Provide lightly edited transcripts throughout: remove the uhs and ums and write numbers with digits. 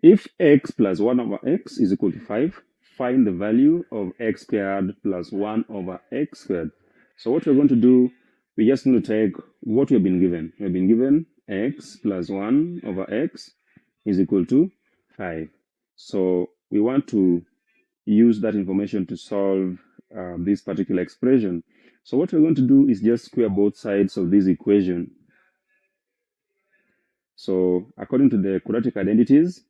If x plus 1 over x is equal to 5, find the value of x squared plus 1 over x squared. So what we're going to do, we just need to take what we've been given. We've been given x plus 1 over x is equal to 5. So we want to use that information to solve this particular expression. So what we're going to do is just square both sides of this equation. So according to the quadratic identities,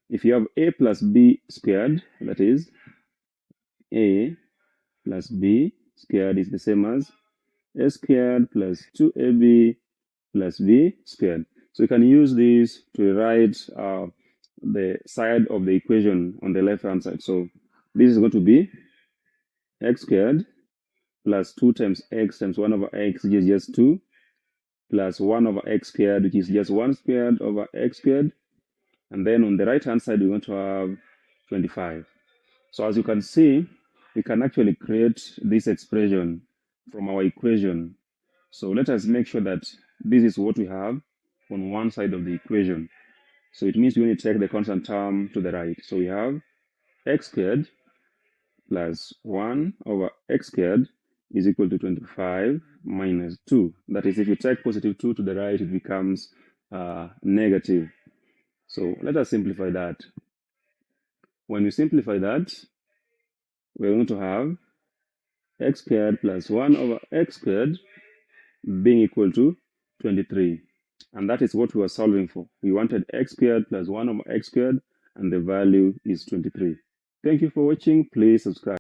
if you have a plus b squared, that is a plus b squared is the same as a squared plus 2ab plus b squared. So you can use this to write the side of the equation on the left-hand side. So this is going to be x squared plus 2 times x times 1 over x, which is just 2, plus 1 over x squared, which is just 1 squared over x squared. And then on the right-hand side, we're going to have 25. So as you can see, we can actually create this expression from our equation. So let us make sure that this is what we have on one side of the equation. So it means we need to take the constant term to the right. So we have x squared plus 1 over x squared is equal to 25 minus 2. That is, if you take positive 2 to the right, it becomes negative. So let us simplify that. When we simplify that, we're going to have x squared plus 1 over x squared being equal to 23. And that is what we were solving for. We wanted x squared plus 1 over x squared, and the value is 23. Thank you for watching. Please subscribe.